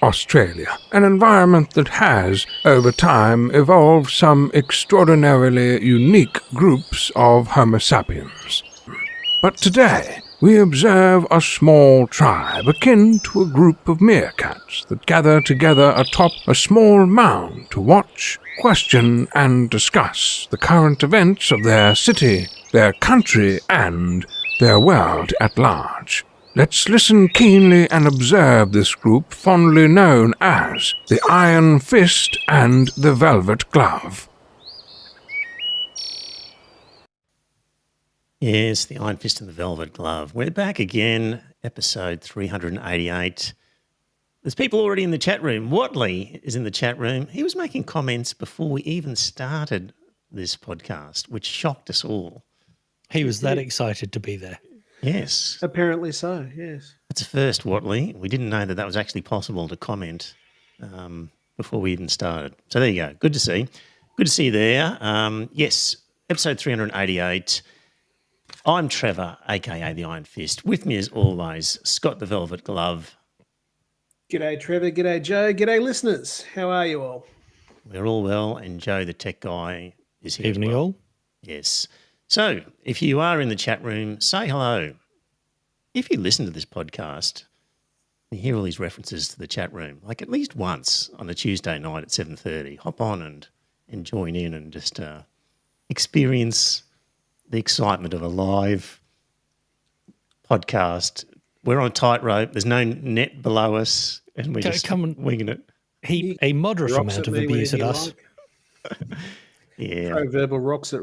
Australia, an environment that has, over time, evolved some extraordinarily unique groups of Homo sapiens. But today, we observe a small tribe akin to a group of meerkats that gather together atop a small mound to watch, question, and discuss the current events of their city, their country, and their world at large. Let's listen keenly and observe this group fondly known as the Iron Fist and the Velvet Glove. Yes, the Iron Fist and the Velvet Glove. We're back again, episode 388. There's people already in the chat room. Watley is in the chat room. He was making comments before we even started this podcast, which shocked us all. He was that excited to be there. Yes. Apparently so, yes. That's a first, Watley. We didn't know that that was actually possible to comment before we even started. So there you go. Good to see. Good to see you there. Yes, episode 388. I'm Trevor, a.k.a. the Iron Fist. With me as always, Scott the Velvet Glove. G'day, Trevor. G'day, Joe. G'day, listeners. How are you all? We're all well, and Joe the tech guy is here. Evening as well. all. Yes. So if you are in the chat room, say hello. If you listen to this podcast, you hear all these references to the chat room, like at least once on a Tuesday night at 7:30, hop on and join in and just experience the excitement of a live podcast. We're on a tightrope. There's no net below us, and we're just winging it. Heap a moderate amount of abuse at us. Yeah. Throw verbal rocks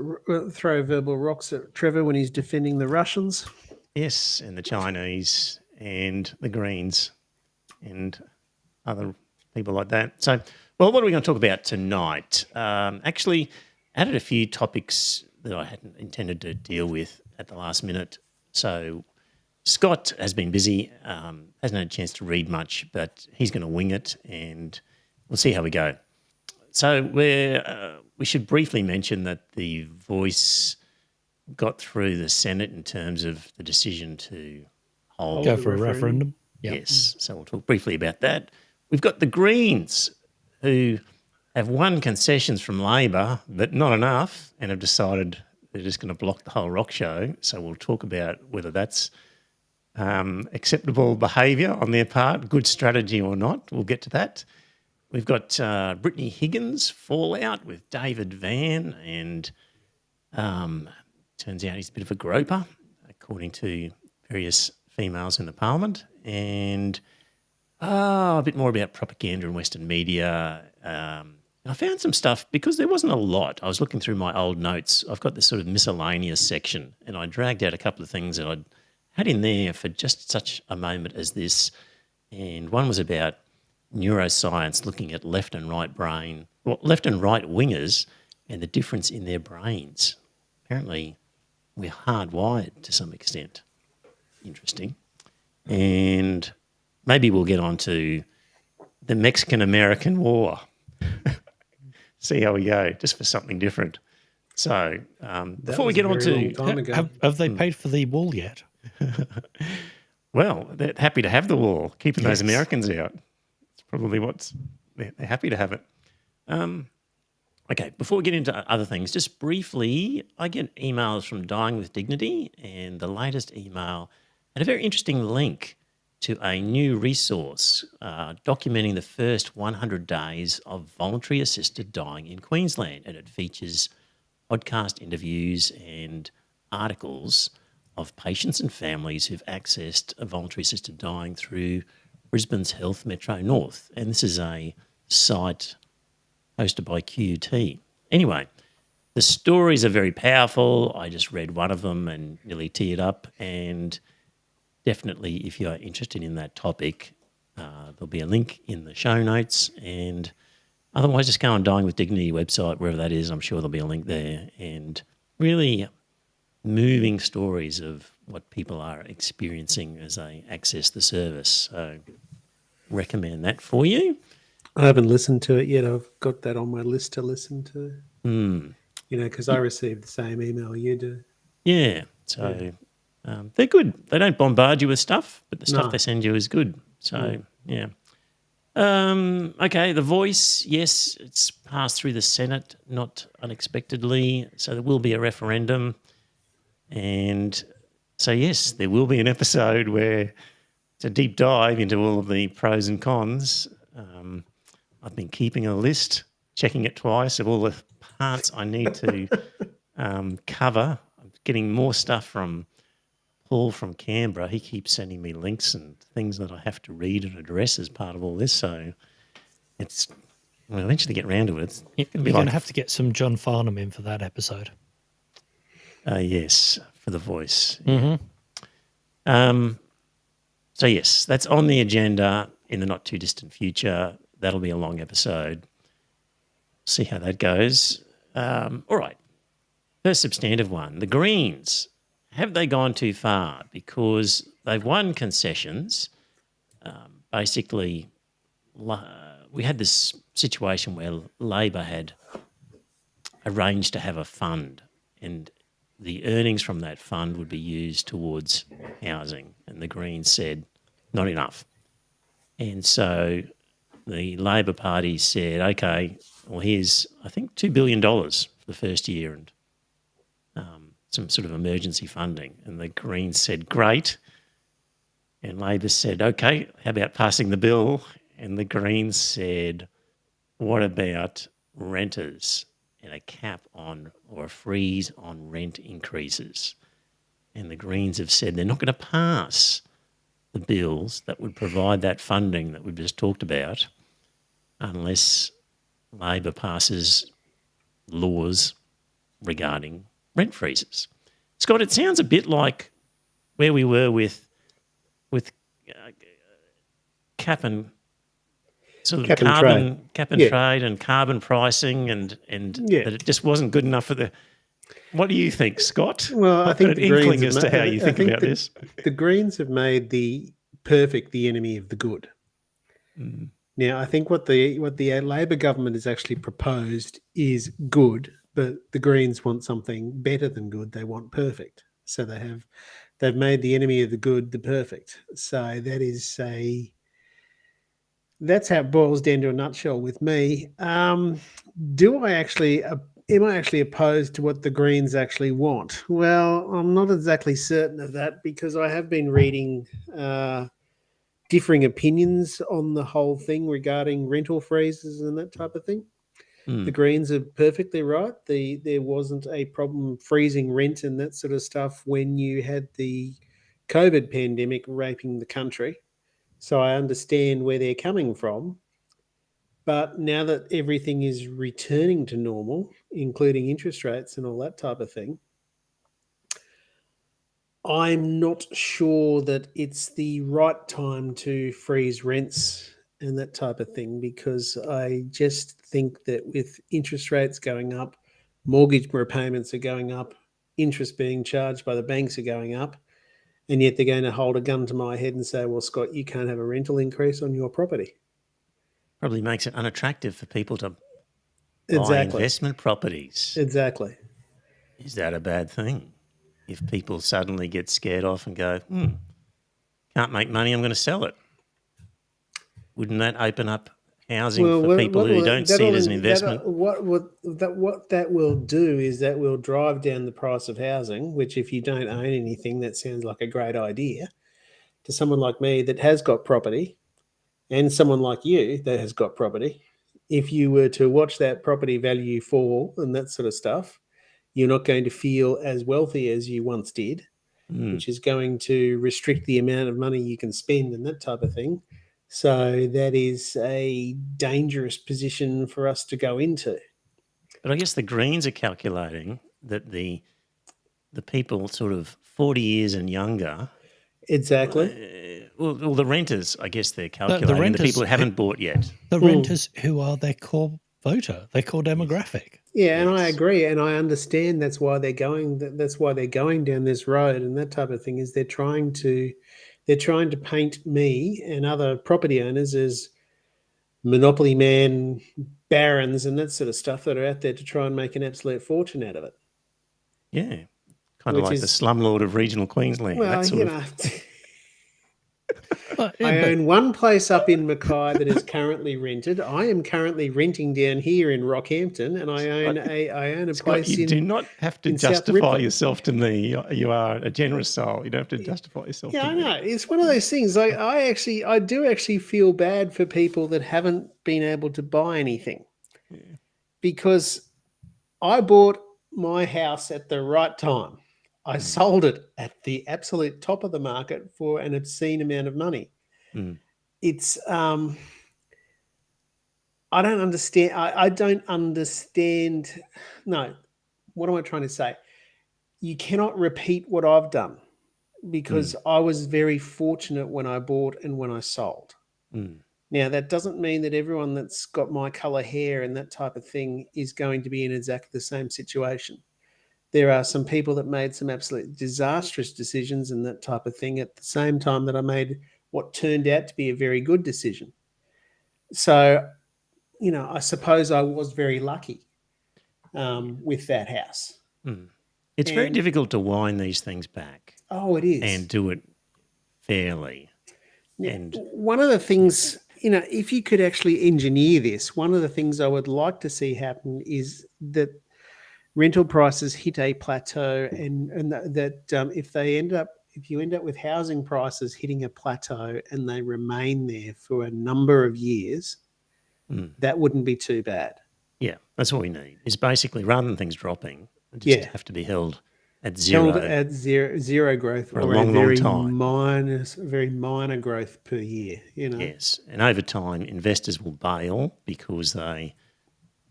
at Trevor when he's defending the Russians. Yes, and the Chinese and the Greens and other people like that. So, well, what are we going to talk about tonight? Actually, added a few topics that I hadn't intended to deal with at the last minute. So Scott has been busy, hasn't had a chance to read much, but he's going to wing it and we'll see how we go. So we should briefly mention that the Voice got through the Senate in terms of the decision to go for a referendum. Yep. Yes, so we'll talk briefly about that. We've got the Greens who have won concessions from Labor, but not enough, and have decided they're just going to block the whole rock show. So we'll talk about whether that's acceptable behaviour on their part, good strategy or not. We'll get to that. We've got Brittany Higgins fallout with David Van, and turns out he's a bit of a groper, according to various females in the parliament, and a bit more about propaganda in Western media. I found some stuff because there wasn't a lot. I was looking through my old notes. I've got this sort of miscellaneous section, and I dragged out a couple of things that I'd had in there for just such a moment as this. And one was about neuroscience, looking at left and right wingers and the difference in their brains. Apparently, we're hardwired to some extent. Interesting. And maybe we'll get on to the Mexican-American War. See how we go, just for something different. So before we get on to... Have they paid for the wall yet? Well, they're happy to have the wall, keeping those Americans out. It's probably they're happy to have it. Okay, before we get into other things, just briefly, I get emails from Dying with Dignity, and the latest email had a very interesting link to a new resource documenting the first 100 days of voluntary assisted dying in Queensland, and it features podcast interviews and articles of patients and families who've accessed a voluntary assisted dying through Brisbane's Health Metro North, and this is a site hosted by QUT. Anyway, the stories are very powerful. I just read one of them and nearly teared up, and definitely, if you're interested in that topic, there'll be a link in the show notes, and otherwise just go on Dying with Dignity website, wherever that is. I'm sure there'll be a link there, and really moving stories of what people are experiencing as they access the service. So recommend that for you. I haven't listened to it yet. I've got that on my list to listen to. Because I received the same email you do. Yeah, so... they're good. They don't bombard you with stuff, but the stuff they send you is good. So, yeah. Okay, The Voice, yes, it's passed through the Senate, not unexpectedly. So there will be a referendum. And so, yes, there will be an episode where it's a deep dive into all of the pros and cons. I've been keeping a list, checking it twice, of all the parts I need to cover. I'm getting more stuff from Paul from Canberra. He keeps sending me links and things that I have to read and address as part of all this. So we'll eventually get round to it. It's You're gonna be going like, to have to get some John Farnham in for that episode. yes, for The Voice. Mm-hmm. So, yes, that's on the agenda in the not too distant future. That'll be a long episode. See how that goes. All right. First substantive one. The Greens. Have they gone too far? Because they've won concessions. Basically, we had this situation where Labor had arranged to have a fund, and the earnings from that fund would be used towards housing. And the Greens said, not enough. And so the Labor Party said, okay, well, here's, I think, $2 billion for the first year and some sort of emergency funding. And the Greens said, great. And Labor said, okay, how about passing the bill? And the Greens said, what about renters and a cap on or a freeze on rent increases? And the Greens have said they're not going to pass the bills that would provide that funding that we've just talked about unless Labor passes laws regarding rent freezes. Scott, it sounds a bit like where we were with cap and sort of Cap and carbon trade. cap and Yeah. trade and carbon pricing and Yeah. that it just wasn't good enough for the. What do you think, Scott? Well, I I've think got an the Greens inkling have as to ma- how you I think about the, this. The Greens have made the perfect the enemy of the good. Now, I think what the Labor government has actually proposed is good, but the Greens want something better than good. They want perfect. So they've made the enemy of the good the perfect. So that's how it boils down to a nutshell with me. Am I actually opposed to what the Greens actually want? Well, I'm not exactly certain of that because I have been reading differing opinions on the whole thing regarding rental freezes and that type of thing. The Greens are perfectly right. There wasn't a problem freezing rent and that sort of stuff when you had the COVID pandemic raping the country. So I understand where they're coming from. But now that everything is returning to normal, including interest rates and all that type of thing, I'm not sure that it's the right time to freeze rents and that type of thing because I just think that with interest rates going up, mortgage repayments are going up, interest being charged by the banks are going up, and yet they're going to hold a gun to my head and say, well, Scott, you can't have a rental increase on your property. Probably makes it unattractive for people to buy Exactly. investment properties. Exactly. Is that a bad thing? If people suddenly get scared off and go, can't make money, I'm going to sell it. Wouldn't that open up housing for people who don't see it as an investment? What that will do is that will drive down the price of housing, which if you don't own anything, that sounds like a great idea. To someone like me that has got property and someone like you that has got property, if you were to watch that property value fall and that sort of stuff, you're not going to feel as wealthy as you once did, which is going to restrict the amount of money you can spend and that type of thing. So that is a dangerous position for us to go into. But I guess the Greens are calculating that the people sort of 40 years and younger. Exactly. Well, the renters, I guess they're calculating. The people who haven't bought yet. The renters who are their core voter, their core demographic. Yeah, and I agree, and I understand that's why they're going. That's why they're going down this road, and that type of thing is they're trying to paint me and other property owners as monopoly man barons and that sort of stuff that are out there to try and make an absolute fortune out of it. Yeah, kind of like the slumlord of regional Queensland. Well, that sort of. But, yeah, I but- own one place up in Mackay that is currently rented. I am currently renting down here in Rockhampton, and I own a Scott, place you in. do not have to in South justify Ripley. yourself to me. You are a generous soul. You don't have to justify yourself Yeah, to I me. know. It's one of those things. I do actually feel bad for people that haven't been able to buy anything, because I bought my house at the right time. I sold it at the absolute top of the market for an obscene amount of money. Mm. It's I don't understand. I don't understand. No, what am I trying to say? You cannot repeat what I've done, because I was very fortunate when I bought and when I sold. Mm. Now, that doesn't mean that everyone that's got my color hair and that type of thing is going to be in exactly the same situation. There are some people that made some absolutely disastrous decisions and that type of thing at the same time that I made what turned out to be a very good decision. So, I suppose I was very lucky with that house. Mm. It's very And- difficult to wind these things back Oh, it is. and do it fairly. Yeah, And one of the things, if you could actually engineer this, one of the things I would like to see happen is that rental prices hit a plateau, and that if you end up with housing prices hitting a plateau and they remain there for a number of years, that wouldn't be too bad. yeah, that's what we need. Is basically, rather than things dropping, they just Yeah. have to be held at zero. Held at zero growth, For a or long, long time. very minor growth per year. Yes, and over time, investors will bail because they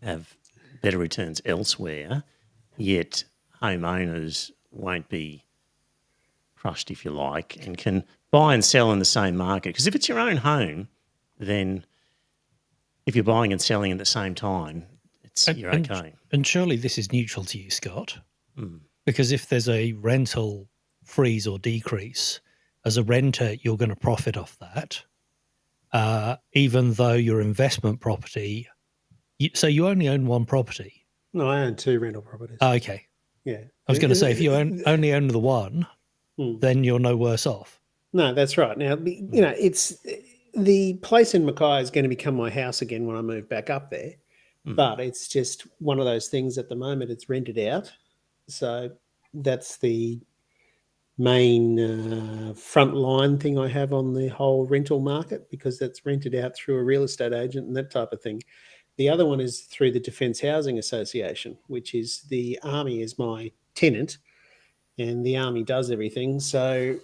have better returns elsewhere, yet homeowners won't be crushed, if you like, and can buy and sell in the same market. Because if it's your own home, then if you're buying and selling at the same time, you're okay. And surely this is neutral to you, Scott, because if there's a rental freeze or decrease, as a renter, you're going to profit off that, even though your investment property. So you only own one property. No, I own two rental properties. Okay. Yeah. I was going to say, if you only own the one, then you're no worse off. No, that's right. Now, it's the place in Mackay is going to become my house again when I move back up there. But it's just one of those things at the moment, it's rented out. So that's the main front line thing I have on the whole rental market, because that's rented out through a real estate agent and that type of thing. The other one is through the Defence Housing Association, which is the Army is my tenant, and the Army does everything. So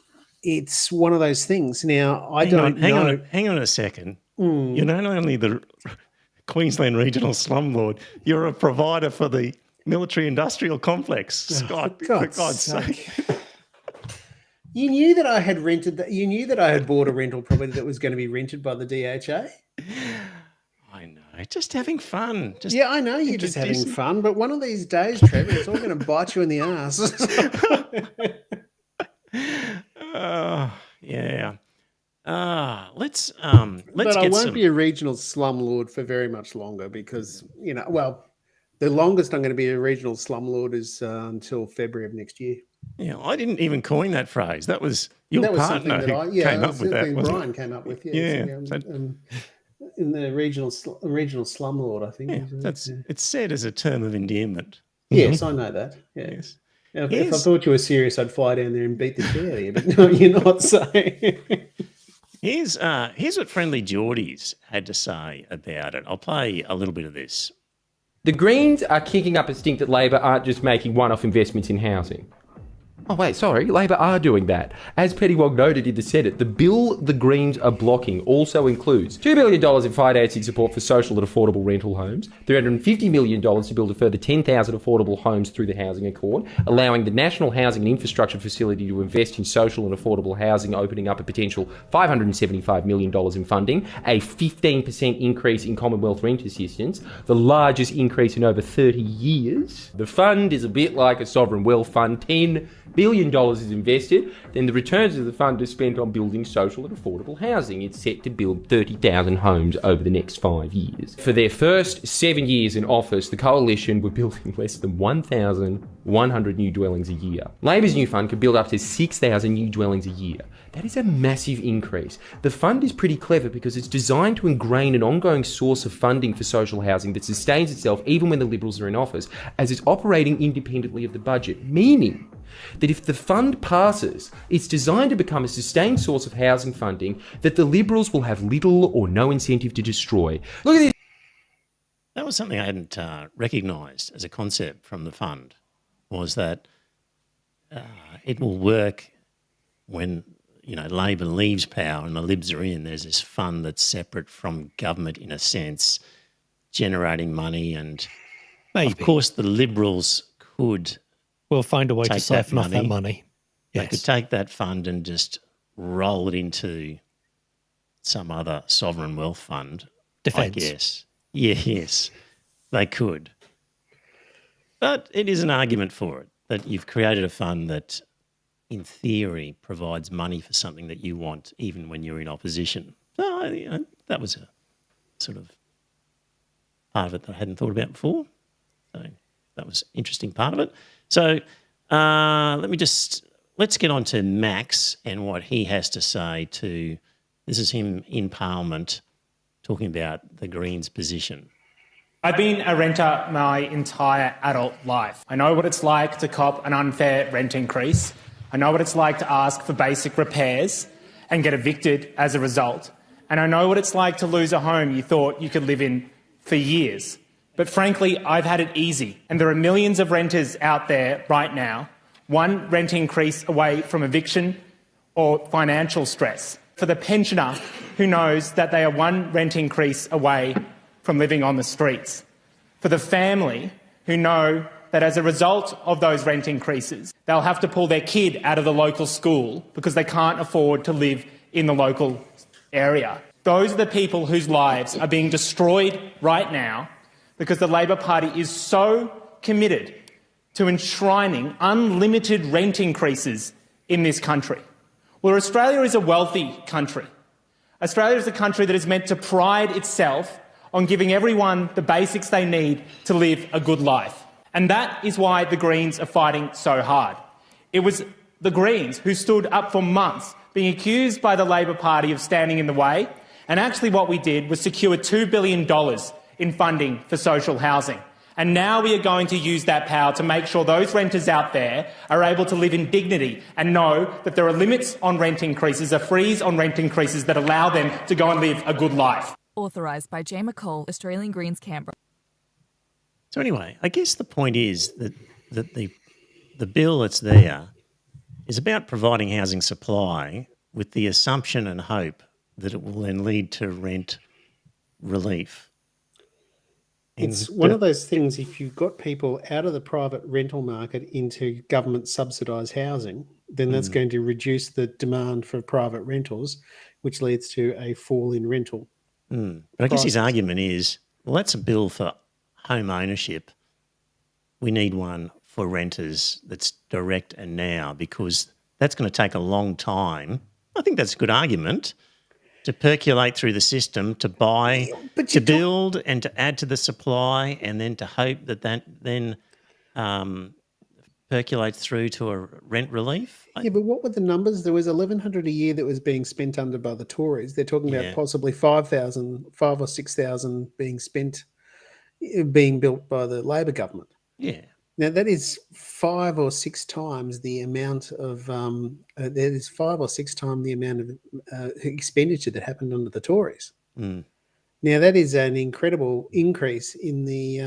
it's one of those things. Now, I don't know. Hang on a second. You're not only the Queensland Regional Slumlord, you're a provider for the military-industrial complex, Scott. For God's sake. You knew that I had rented that. You knew that I had bought a rental property that was going to be rented by the DHA. I know. Just having fun. Just Yeah, I know you're just having fun, but one of these days, Trevor, it's all going to bite you in the ass. Yeah. Let's But I get won't some. be a regional slumlord for very much longer, because the longest I'm going to be a regional slumlord is until February of next year. Yeah, I didn't even coin that phrase. That was your That was partner something that who came up with that, something wasn't Brian it? came up with. Yeah, In the regional slumlord, I think. Yeah, it's said as a term of endearment. Yes, I know that. Yeah. Yes. Now, if Yes. I thought you were serious, I'd fly down there and beat the shit out of you. But no, you're not saying. Here's what Friendly Geordies had to say about it. I'll play a little bit of this. The Greens are kicking up a stink that Labor aren't just making one-off investments in housing. Oh, wait, sorry, Labor are doing that. As Pettywog noted in the Senate, the bill the Greens are blocking also includes $2 billion in financing support for social and affordable rental homes, $350 million to build a further 10,000 affordable homes through the Housing Accord, allowing the National Housing and Infrastructure Facility to invest in social and affordable housing, opening up a potential $575 million in funding, a 15% increase in Commonwealth rent assistance, the largest increase in over 30 years. The fund is a bit like a sovereign wealth fund, $10 billion is invested, then the returns of the fund are spent on building social and affordable housing. It's set to build 30,000 homes over the next 5 years. For their first 7 years in office, the Coalition were building less than 1,100 new dwellings a year. Labor's new fund could build up to 6,000 new dwellings a year. That is a massive increase. The fund is pretty clever because it's designed to ingrain an ongoing source of funding for social housing that sustains itself even when the Liberals are in office, as it's operating independently of the budget, meaning that if the fund passes, it's designed to become a sustained source of housing funding that the Liberals will have little or no incentive to destroy. Look at this. That was something I hadn't recognised as a concept from the fund, was that it will work when Labor leaves power and the Libs are in. There's this fund that's separate from government in a sense, generating money, and Maybe. of course the Liberals could We'll find a way to take that siphon off that money. money. They Yes. could take that fund and just roll it into some other sovereign wealth fund. Defence. I guess. Yes, they could. But it is an argument for it, that you've created a fund that, in theory, provides money for something that you want, even when you're in opposition. So that was a sort of part of it that I hadn't thought about before. So that was an interesting part of it. So let's get on to Max and what he has to say to, this is him in Parliament talking about the Greens' position. I've been a renter my entire adult life. I know what it's like to cop an unfair rent increase. I know what it's like to ask for basic repairs and get evicted as a result. And I know what it's like to lose a home you thought you could live in for years. But frankly, I've had it easy. And there are millions of renters out there right now, one rent increase away from eviction or financial stress. For the pensioner who knows that they are one rent increase away from living on the streets. For the family who know that as a result of those rent increases, they'll have to pull their kid out of the local school because they can't afford to live in the local area. Those are the people whose lives are being destroyed right now because the Labor Party is so committed to enshrining unlimited rent increases in this country. Well, Australia is a wealthy country. Australia is a country that is meant to pride itself on giving everyone the basics they need to live a good life. And that is why the Greens are fighting so hard. It was the Greens who stood up for months, being accused by the Labor Party of standing in the way, and actually what we did was secure $2 billion in funding for social housing. And now we are going to use that power to make sure those renters out there are able to live in dignity and know that there are limits on rent increases, a freeze on rent increases that allow them to go and live a good life. Authorised by Jay McCall, Australian Greens, Canberra. So anyway, I guess the point is that the bill that's there is about providing housing supply with the assumption and hope that it will then lead to rent relief. It's one of those things, if you've got people out of the private rental market into government subsidised housing, then that's going to reduce the demand for private rentals, which leads to a fall in rental. But I guess his argument is, well, that's a bill for home ownership. We need one for renters that's direct and now, because that's going to take a long time. I think that's a good argument to percolate through the system, to buy, to build and to add to the supply, and then to hope that then percolates through to a rent relief. Yeah, but what were the numbers? There was $1,100 a year that was being spent under by the Tories. They're talking about possibly 5 or 6,000 being built by the Labor government. Yeah. Now that is 5 or 6 times the amount of expenditure that happened under the Tories. Now that is an incredible increase in the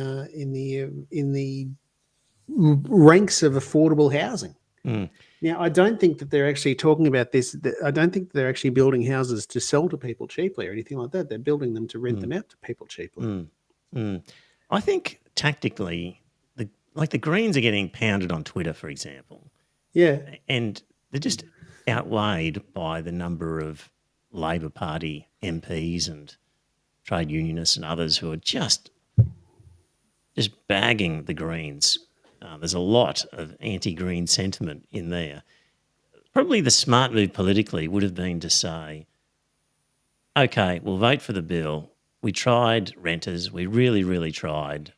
ranks of affordable housing. Now, I don't think that they're actually talking about this. I don't think they're actually building houses to sell to people cheaply or anything like that. They're building them to rent them out to people cheaply. I think tactically, the Greens are getting pounded on Twitter, for example. Yeah. And they're just outweighed by the number of Labor Party MPs and trade unionists and others who are just bagging the Greens There's a lot of anti-green sentiment in there. Probably the smart move politically would have been to say, okay, we'll vote for the bill. We tried renters. We really, really tried.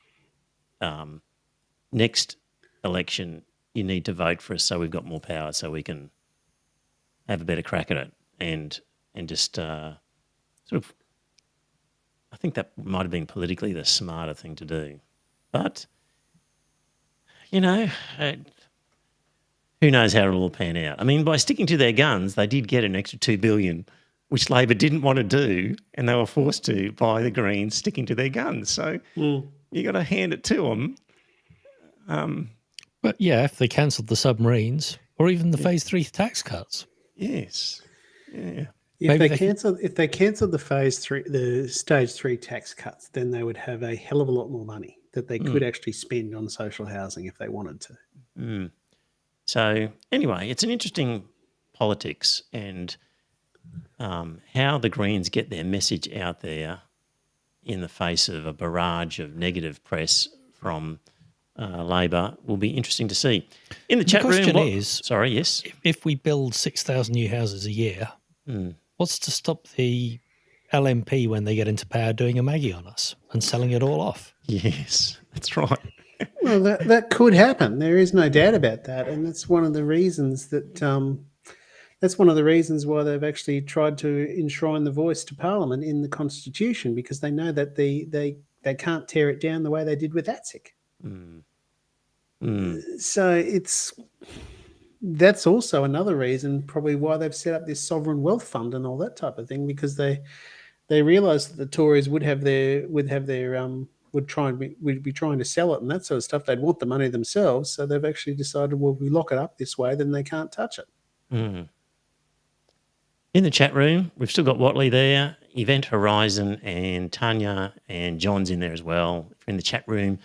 Next election, you need to vote for us so we've got more power so we can have a better crack at it and just sort of, I think that might have been politically the smarter thing to do. But, you know, who knows how it'll all pan out. I mean, by sticking to their guns, they did get an extra $2 billion, which Labor didn't want to do, and they were forced to by the Greens sticking to their guns. So you got to hand it to them. But yeah, if they cancelled the submarines or even the phase 3 tax cuts. Yes. Yeah. If they cancelled the stage 3 tax cuts, then they would have a hell of a lot more money that they could actually spend on social housing if they wanted to. So anyway, it's an interesting politics and how the Greens get their message out there in the face of a barrage of negative press from Labor will be interesting to see. In the chat room, sorry, yes. If we build 6,000 new houses a year, what's to stop the LNP when they get into power doing a Maggie on us and selling it all off? Yes, that's right. Well, that could happen. There is no doubt about that, and that's one of the reasons why they've actually tried to enshrine the voice to Parliament in the Constitution, because they know that they can't tear it down the way they did with ATSIC. So that's also another reason probably why they've set up this sovereign wealth fund and all that type of thing, because they realised that the Tories would be trying to sell it and that sort of stuff. They'd want the money themselves, so they've actually decided, well, if we lock it up this way, then they can't touch it. In the chat room, we've still got Watley there, Event Horizon, and Tanya and John's in there as well. If you're in the chat room,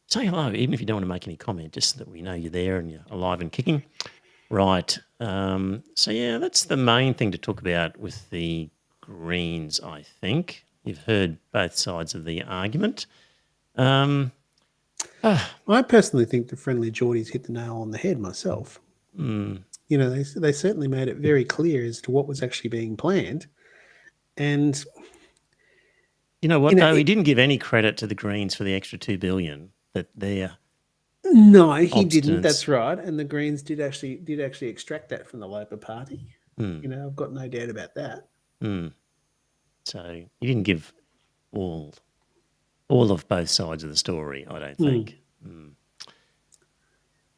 say hello, even if you don't want to make any comment, just so that we know you're there and you're alive and kicking. Right. So, yeah, that's the main thing to talk about with the Greens, I think. You've heard both sides of the argument. I personally think the friendly Geordies hit the nail on the head myself. You know, they certainly made it very clear as to what was actually being planned. And you know what, though? He didn't give any credit to the Greens for the extra $2 billion that they're... No, he didn't. That's right. And the Greens did actually extract that from the Labor Party. You know, I've got no doubt about that. So he didn't give all of both sides of the story, I don't think.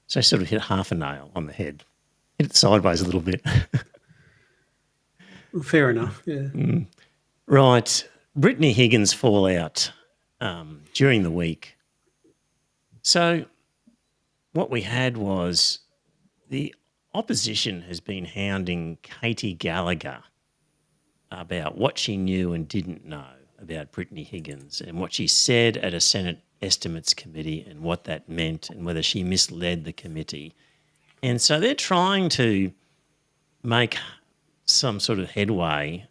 So sort of hit half a nail on the head. Hit it sideways a little bit. Well, fair enough, yeah. Right. Brittany Higgins fallout during the week. So what we had was the opposition has been hounding Katie Gallagher about what she knew and didn't know about Brittany Higgins and what she said at a Senate Estimates Committee and what that meant and whether she misled the committee. And so they're trying to make some sort of headway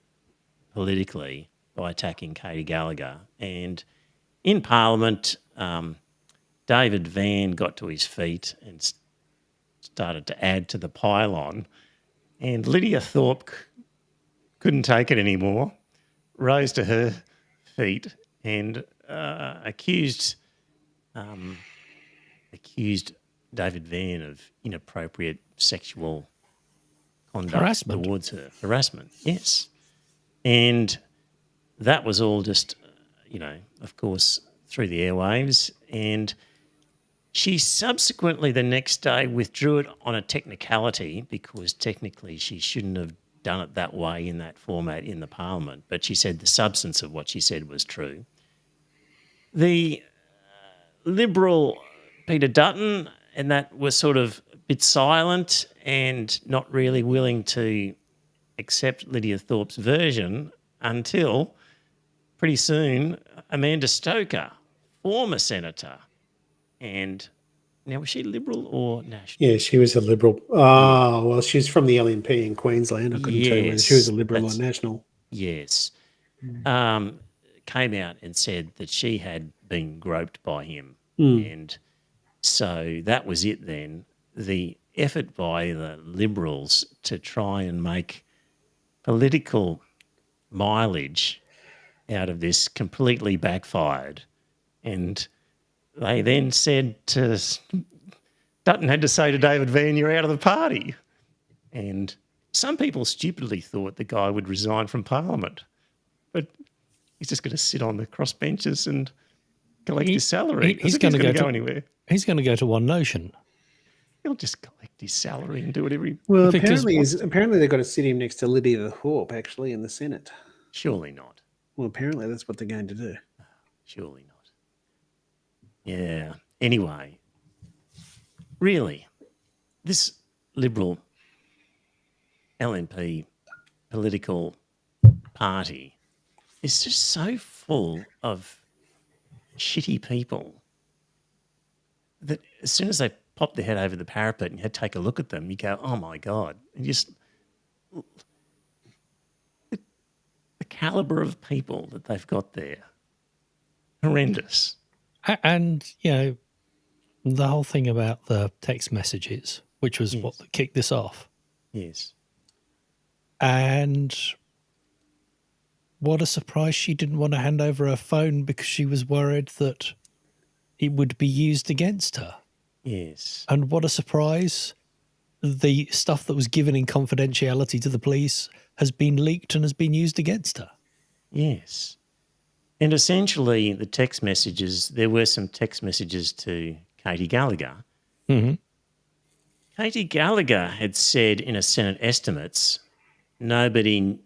politically by attacking Katie Gallagher. And in Parliament, David Van got to his feet and started to add to the pile-on. And Lydia Thorpe couldn't take it anymore, rose to her feet and accused David Van of inappropriate sexual conduct towards her. Harassment, yes. And that was all just, of course, through the airwaves. And she subsequently the next day withdrew it on a technicality because technically she shouldn't have done it that way in that format in the Parliament. But she said the substance of what she said was true. The Liberal Peter Dutton and that was sort of a bit silent and not really willing to accept Lydia Thorpe's version until pretty soon Amanda Stoker, former senator, and now was she Liberal or National? Yeah, she was a Liberal. Oh, well, she's from the LNP in Queensland. I couldn't tell you whether she was a Liberal or National. Yes. Came out and said that she had been groped by him and So that was it then. The effort by the Liberals to try and make political mileage out of this completely backfired. And they then said to Dutton had to say to David Van, "You're out of the party." And some people stupidly thought the guy would resign from Parliament, but he's just going to sit on the crossbenches and collect his salary. He's going to go anywhere. He's going to go to One Nation. He'll just collect his salary and do whatever he... Well, Because apparently they've got to sit him next to Lydia the Thorpe, actually, in the Senate. Surely not. Well, apparently that's what they're going to do. Surely not. Yeah. Anyway, really, this Liberal LNP political party is just so full of shitty people that as soon as they pop their head over the parapet and you take a look at them, you go, oh my God. And just the calibre of people that they've got there, horrendous. And, you know, the whole thing about the text messages, which was what kicked this off. Yes. And what a surprise she didn't want to hand over her phone because she was worried that it would be used against her. Yes. And what a surprise. The stuff that was given in confidentiality to the police has been leaked and has been used against her. Yes. And essentially the text messages, there were some text messages to Katie Gallagher. Mm-hmm. Katie Gallagher had said in a Senate estimates, nobody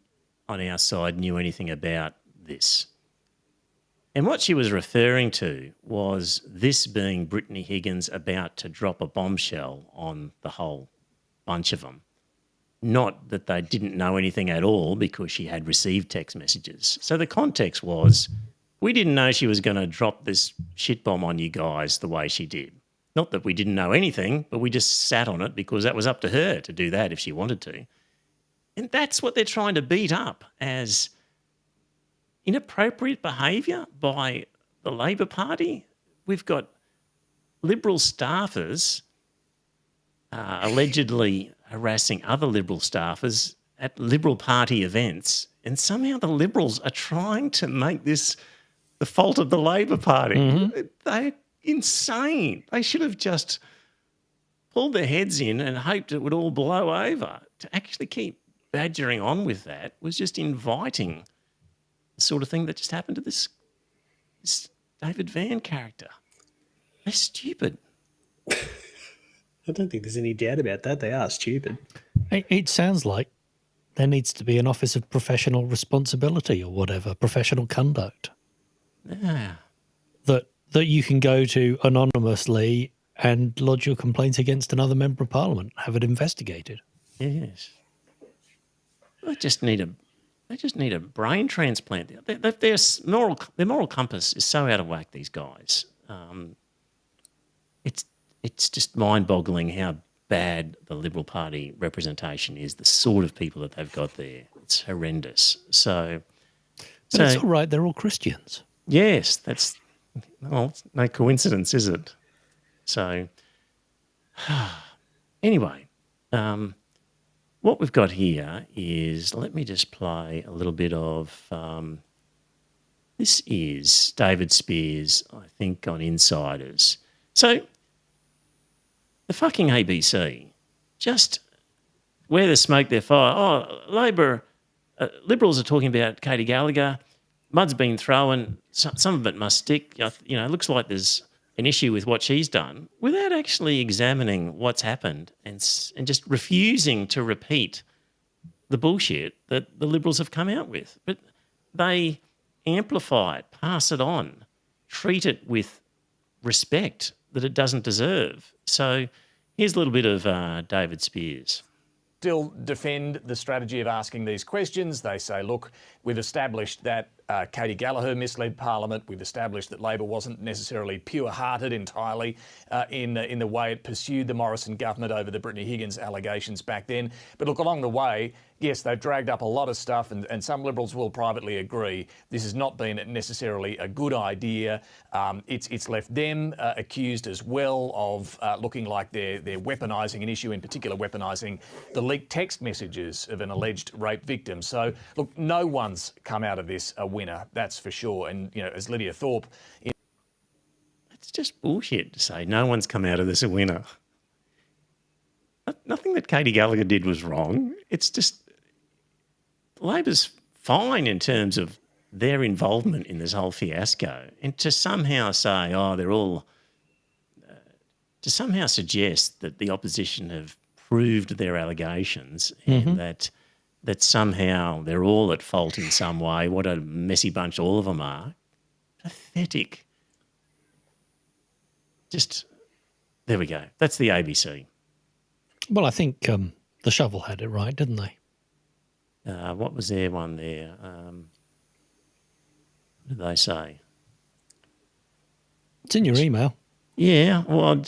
on our side knew anything about this. And what she was referring to was this being Brittany Higgins about to drop a bombshell on the whole bunch of them. Not that they didn't know anything at all because she had received text messages. So the context was, we didn't know she was going to drop this shit bomb on you guys the way she did. Not that we didn't know anything, but we just sat on it because that was up to her to do that if she wanted to. And that's what they're trying to beat up as inappropriate behaviour by the Labor Party. We've got Liberal staffers allegedly harassing other Liberal staffers at Liberal Party events, and somehow the Liberals are trying to make this the fault of the Labor Party. Mm-hmm. They're insane. They should have just pulled their heads in and hoped it would all blow over. To actually keep badgering on with that was just inviting the sort of thing that just happened to this David Van character. They're stupid. I don't think there's any doubt about that. They are stupid. It sounds like there needs to be an Office of Professional Responsibility or whatever, professional conduct. Yeah. That you can go to anonymously and lodge your complaints against another member of Parliament, have it investigated. Yes. They just need a brain transplant. Their moral compass is so out of whack, these guys. It's just mind-boggling how bad the Liberal Party representation is, the sort of people that they've got there. It's horrendous. But it's all right, they're all Christians. Yes, it's no coincidence, is it? So, anyway, what we've got here is, let me just play a little bit of, this is David Spears, I think, on Insiders. So, the fucking ABC, just where there's smoke, there's fire. Oh, Liberals are talking about Katie Gallagher. Mud's been thrown. Some of it must stick. You know, it looks like there's an issue with what she's done without actually examining what's happened and just refusing to repeat the bullshit that the Liberals have come out with. But they amplify it, pass it on, treat it with respect that it doesn't deserve. So here's a little bit of David Spears. Still defend the strategy of asking these questions. They say, look, we've established that Katie Gallagher misled Parliament. We've established that Labor wasn't necessarily pure-hearted entirely in the way it pursued the Morrison government over the Brittany Higgins allegations back then. But look, along the way, yes, they've dragged up a lot of stuff, and some Liberals will privately agree this has not been necessarily a good idea. It's left them accused as well of looking like they're weaponising an issue, in particular weaponising the leaked text messages of an alleged rape victim. So, look, no one's come out of this a winner, that's for sure. And, you know, as Lydia Thorpe... It's just bullshit to say no one's come out of this a winner. Nothing that Katie Gallagher did was wrong. It's just Labor's fine in terms of their involvement in this whole fiasco. And to somehow say, oh, they're all... to somehow suggest that the opposition have proved their allegations and that somehow they're all at fault in some way, what a messy bunch all of them are. Pathetic. Just, there we go. That's the ABC. Well, I think the Shovel had it right, didn't they? What was their one there? What did they say? It's in your email. Yeah, well,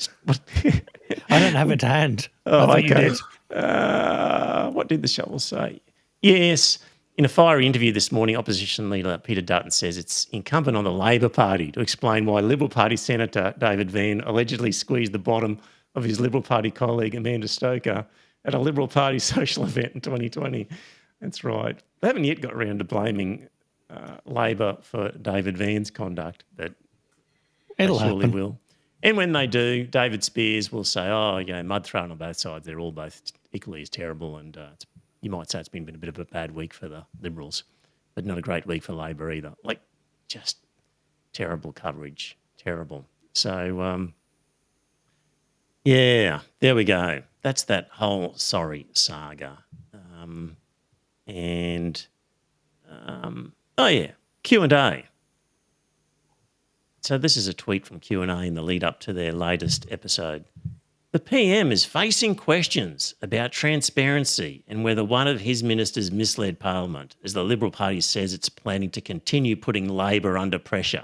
I don't have it to hand. Oh, I thought okay. you did. What did the Shovel say? Yes, in a fiery interview this morning, opposition leader Peter Dutton says it's incumbent on the Labor Party to explain why Liberal Party Senator David Van allegedly squeezed the bottom of his Liberal Party colleague Amanda Stoker at a Liberal Party social event in 2020. That's right. They haven't yet got around to blaming Labor for David Van's conduct, but It'll they surely happen. will. And when they do, David Spears will say, oh, you know, mud thrown on both sides. They're all both equally as terrible. And you might say it's been a bit of a bad week for the Liberals, but not a great week for Labor either. Like, just terrible coverage. Terrible. So, yeah, there we go. That's that whole sorry saga. Oh, yeah, Q&A. So this is a tweet from Q&A in the lead up to their latest episode. The PM is facing questions about transparency and whether one of his ministers misled Parliament, as the Liberal Party says it's planning to continue putting Labor under pressure.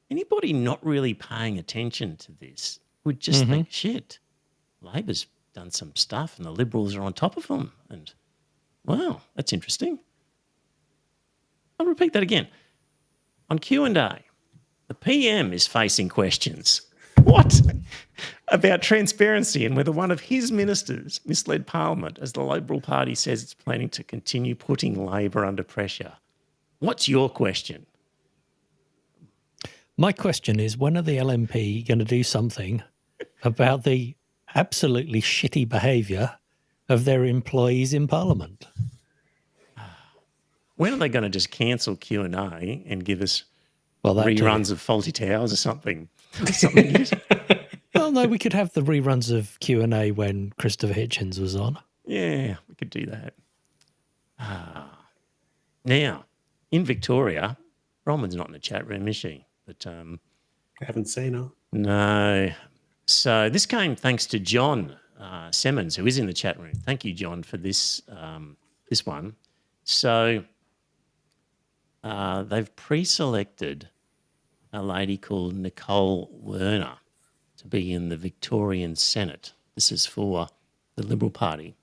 Anybody not really paying attention to this would just think, shit, Labor's done some stuff and the Liberals are on top of them. And, wow, that's interesting. I'll repeat that again. On Q&A, the PM is facing questions. What? About transparency and whether one of his ministers misled Parliament, as the Liberal Party says it's planning to continue putting Labor under pressure. What's your question? My question is, when are the LNP going to do something about the absolutely shitty behaviour of their employees in Parliament? When are they going to just cancel Q&A and give us Well, that reruns of Faulty Towers or something? Well, no, we could have the reruns of Q&A when Christopher Hitchens was on. Yeah, we could do that. Now, in Victoria, Bronwyn's not in the chat room, is she? But I haven't seen her. no. So this came thanks to John Simmons, who is in the chat room. Thank you, John, for this this one. So they've pre-selected a lady called Nicole Werner to be in the Victorian Senate. This is for the Liberal Party.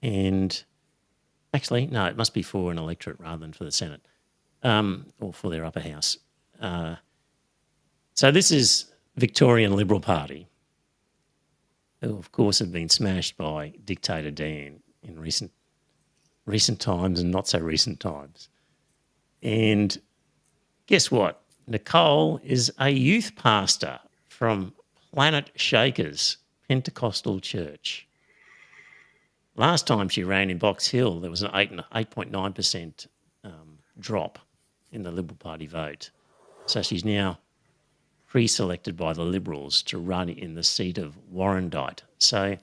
And actually, no, it must be for an electorate rather than for the Senate, or for their upper house. So this is Victorian Liberal Party, who of course have been smashed by Dictator Dan in recent times and not so recent times. And guess what? Nicole is a youth pastor from Planet Shakers Pentecostal Church. Last time she ran in Box Hill, there was an 8.9% drop in the Liberal Party vote. So she's now pre-selected by the Liberals to run in the seat of Warrandyte. So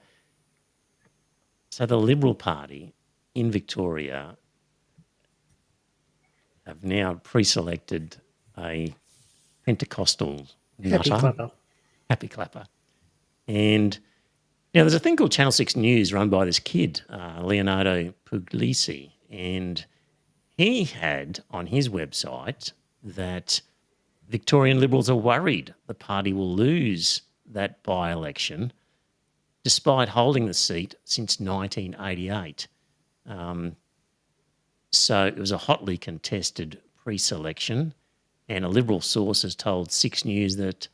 the Liberal Party in Victoria have now pre-selected a Pentecostal nutter. Happy clapper. And now there's a thing called Channel 6 News run by this kid, Leonardo Puglisi, and he had on his website that Victorian Liberals are worried the party will lose that by-election despite holding the seat since 1988. So it was a hotly contested pre-selection, and a Liberal source has told Six News that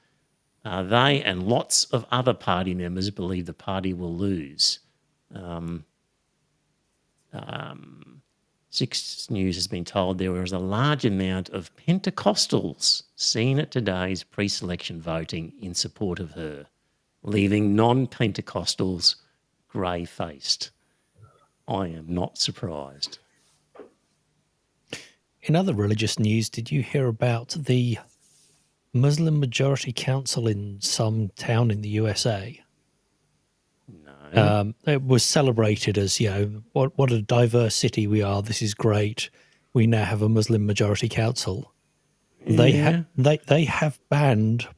they and lots of other party members believe the party will lose. Six News has been told there was a large amount of Pentecostals seen at today's pre-selection voting in support of her, leaving non-Pentecostals grey-faced. I am not surprised. In other religious news, did you hear about the Muslim majority council in some town in the USA? No. It was celebrated as, what a diverse city we are. This is great. We now have a Muslim majority council. They have banned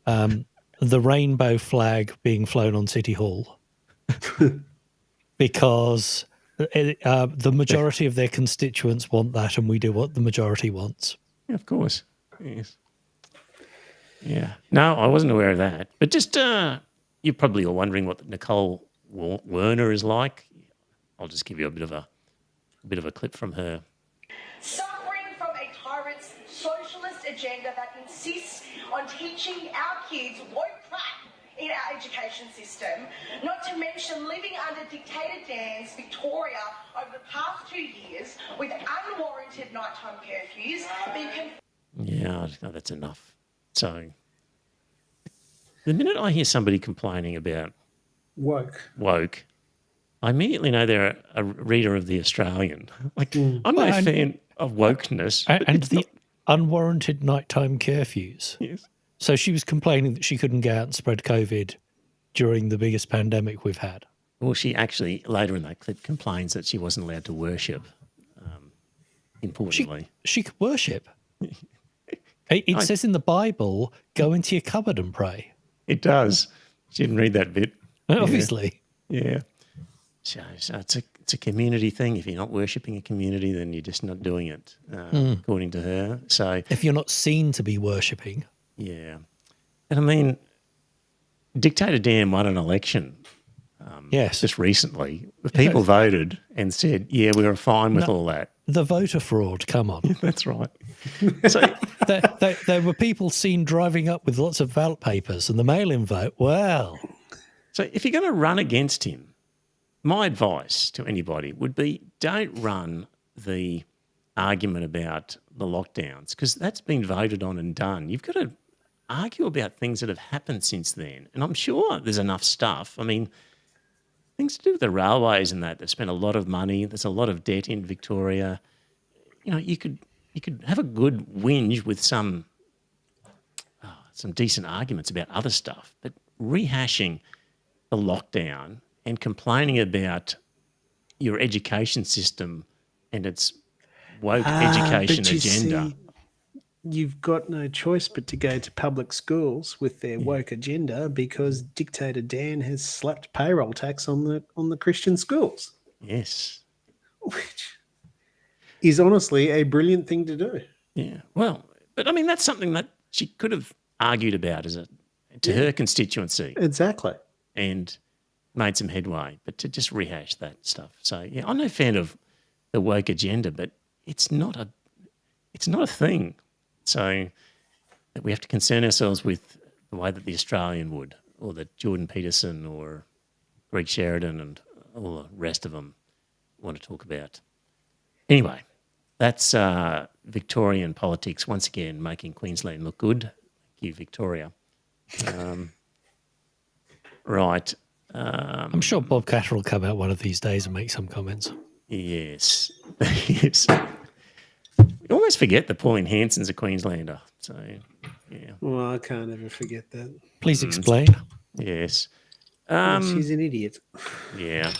the rainbow flag being flown on City Hall because the majority of their constituents want that, and we do what the majority wants. Yeah, of course. Yes. Yeah. No, I wasn't aware of that. But just, you're probably all wondering what Nicole Werner is like. I'll just give you a bit of a clip from her. Suffering from a tyrant's socialist agenda that insists on teaching our kids woke crap in our education system, not to mention living under dictator Dan's Victoria over the past 2 years with unwarranted nighttime curfews being Yeah, no, that's enough. So the minute I hear somebody complaining about woke, I immediately know they're a reader of The Australian. Like, I'm no fan of wokeness. And the unwarranted nighttime curfews. Yes. So she was complaining that she couldn't go out and spread COVID during the biggest pandemic we've had. Well, she actually, later in that clip, complains that she wasn't allowed to worship, importantly. She could worship. It says in the Bible, go into your cupboard and pray. It does. She didn't read that bit. Obviously. Yeah. So it's a community thing. If you're not worshipping a community, then you're just not doing it, according to her. So if you're not seen to be worshipping. Yeah. And I mean, Dictator Dan won an election just recently. The people voted and said, yeah, we were fine with all that. The voter fraud, come on. That's right. So there were people seen driving up with lots of ballot papers, and the mail-in vote, well. So if you're going to run against him, my advice to anybody would be don't run the argument about the lockdowns, because that's been voted on and done. You've got to argue about things that have happened since then. And I'm sure there's enough stuff. I mean, things to do with the railways and that. They've spent a lot of money. There's a lot of debt in Victoria. You know, you could have a good whinge with some decent arguments about other stuff, but rehashing the lockdown and complaining about your education system and its woke education agenda. See, you've got no choice but to go to public schools with their woke agenda, because Dictator Dan has slapped payroll tax on the Christian schools. Yes. Which is honestly a brilliant thing to do. Yeah. Well, but I mean, that's something that she could have argued about to her constituency. Exactly. And made some headway, but to just rehash that stuff. So, yeah, I'm no fan of the woke agenda, but it's not a thing. So that we have to concern ourselves with the way that the Australian would, or that Jordan Peterson or Greg Sheridan and all the rest of them want to talk about. Anyway, that's Victorian politics once again making Queensland look good. Thank you, Victoria. Right. I'm sure Bob Catter will come out one of these days and make some comments. Yes. Yes. We almost forget that Pauline Hanson's a Queenslander. So, yeah. Well, I can't ever forget that. Please explain. Yes. She's an idiot. Yeah.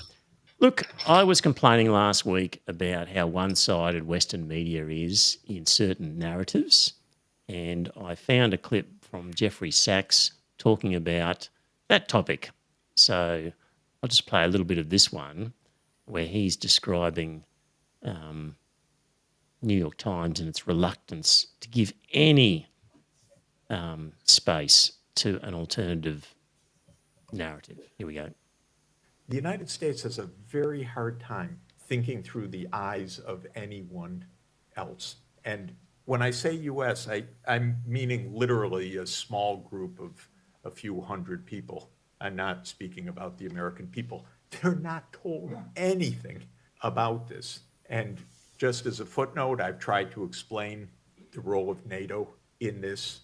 Look, I was complaining last week about how one-sided Western media is in certain narratives, and I found a clip from Jeffrey Sachs talking about that topic. So I'll just play a little bit of this one where he's describing New York Times and its reluctance to give any space to an alternative narrative. Here we go. The United States has a very hard time thinking through the eyes of anyone else. And when I say U.S., I'm meaning literally a small group of a few hundred people. I'm not speaking about the American people. They're not told anything about this. And just as a footnote, I've tried to explain the role of NATO in this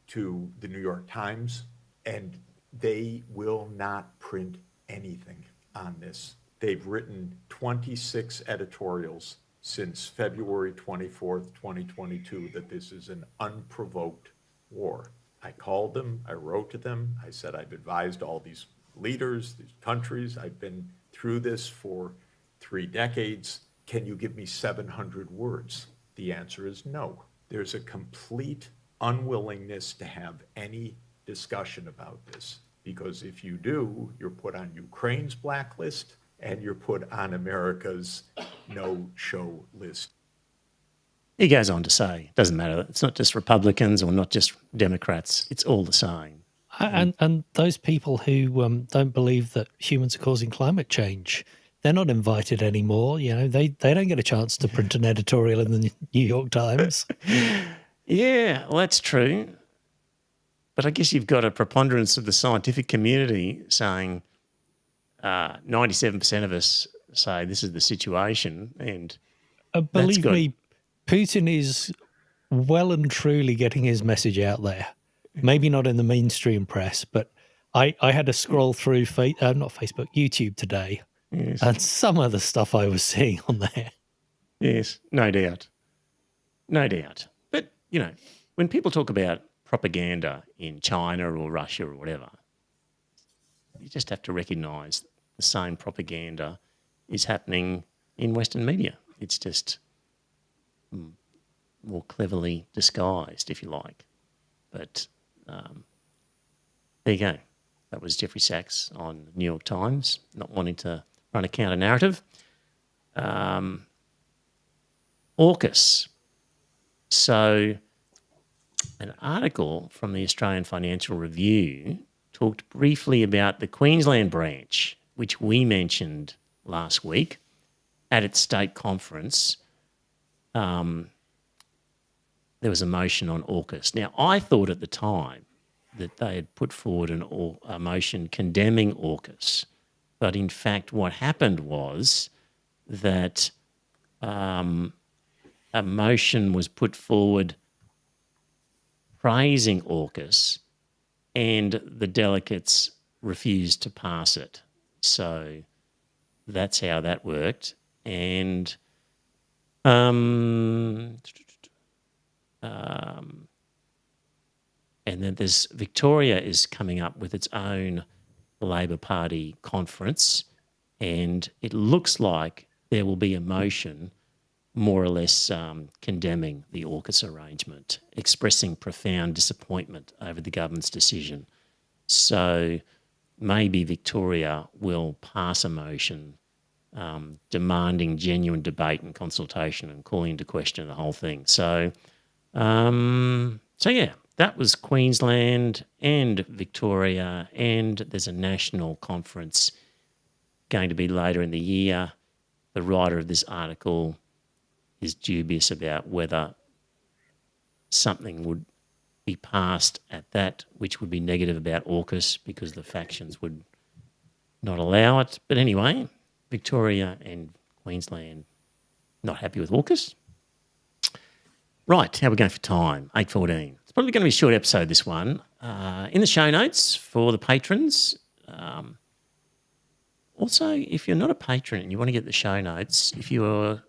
to the New York Times, and they will not print anything on this. They've written 26 editorials since February 24th, 2022, that this is an unprovoked war. I called them, I wrote to them, I said I've advised all these leaders, these countries, I've been through this for 3 decades. Can you give me 700 words? The answer is no. There's a complete unwillingness to have any discussion about this, because if you do, you're put on Ukraine's blacklist and you're put on America's no-show list. He goes on to say, it doesn't matter. It's not just Republicans or not just Democrats. It's all the same. And those people who don't believe that humans are causing climate change, they're not invited anymore. You know, they don't get a chance to print an editorial in the New York Times. Yeah, well, that's true. But I guess you've got a preponderance of the scientific community saying 97% of us say this is the situation. And believe me, Putin is well and truly getting his message out there. Maybe not in the mainstream press, but I had to scroll through, not Facebook, YouTube today. Yes. And some of the stuff I was seeing on there. Yes, no doubt. No doubt. But, you know, when people talk about propaganda in China or Russia or whatever, you just have to recognise the same propaganda is happening in Western media. It's just more cleverly disguised, if you like. But there you go. That was Jeffrey Sachs on New York Times, not wanting to run a counter-narrative. AUKUS. So an article from the Australian Financial Review talked briefly about the Queensland branch, which we mentioned last week at its state conference. There was a motion on AUKUS. Now, I thought at the time that they had put forward a motion condemning AUKUS. But in fact, what happened was that a motion was put forward praising AUKUS, and the delegates refused to pass it. So that's how that worked. And then there's Victoria is coming up with its own Labor Party conference, and it looks like there will be a motion more or less condemning the AUKUS arrangement, expressing profound disappointment over the government's decision. So maybe Victoria will pass a motion demanding genuine debate and consultation and calling into question the whole thing. So yeah, that was Queensland and Victoria, and there's a national conference going to be later in the year. The writer of this article is dubious about whether something would be passed at that which would be negative about AUKUS, because the factions would not allow it. But anyway, Victoria and Queensland not happy with AUKUS. Right, how are we going for time? 8:14. It's probably going to be a short episode, this one. In the show notes for the patrons. Also, if you're not a patron and you want to get the show notes, if you're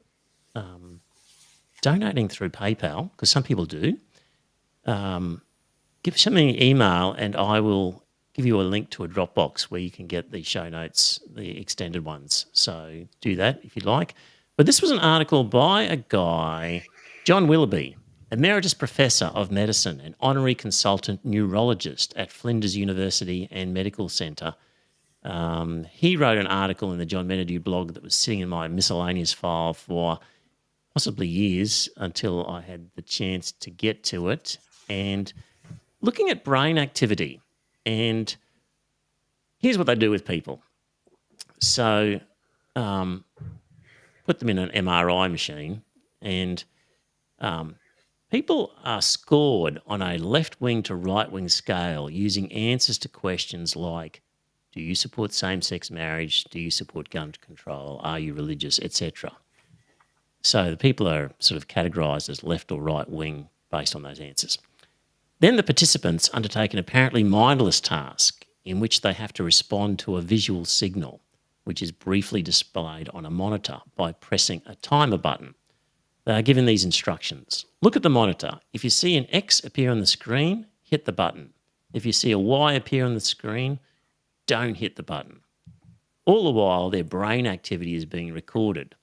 donating through PayPal, because some people do, send me an email and I will give you a link to a Dropbox where you can get the show notes, the extended ones. So do that if you'd like. But this was an article by a guy, John Willoughby, Emeritus Professor of Medicine and Honorary Consultant Neurologist at Flinders University and Medical Centre. He wrote an article in the John Menadue blog that was sitting in my miscellaneous file for possibly years until I had the chance to get to it, and looking at brain activity. And here's what they do with people. So put them in an MRI machine, and people are scored on a left-wing to right-wing scale using answers to questions like, do you support same-sex marriage? Do you support gun control? Are you religious, etc.? So the people are sort of categorised as left or right-wing based on those answers. Then the participants undertake an apparently mindless task in which they have to respond to a visual signal, which is briefly displayed on a monitor by pressing a timer button. They are given these instructions. Look at the monitor. If you see an X appear on the screen, hit the button. If you see a Y appear on the screen, don't hit the button. All the while, their brain activity is being recorded.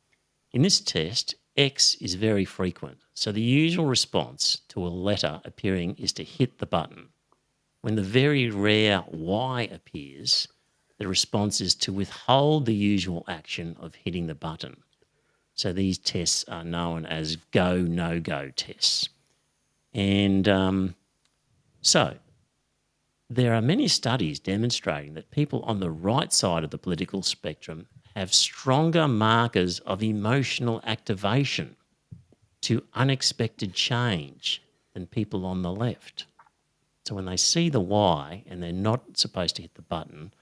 In this test, X is very frequent, so the usual response to a letter appearing is to hit the button. When the very rare Y appears, the response is to withhold the usual action of hitting the button. So these tests are known as go, no-go tests. And so there are many studies demonstrating that people on the right side of the political spectrum have stronger markers of emotional activation to unexpected change than people on the left. So when they see the Y and they're not supposed to hit the button,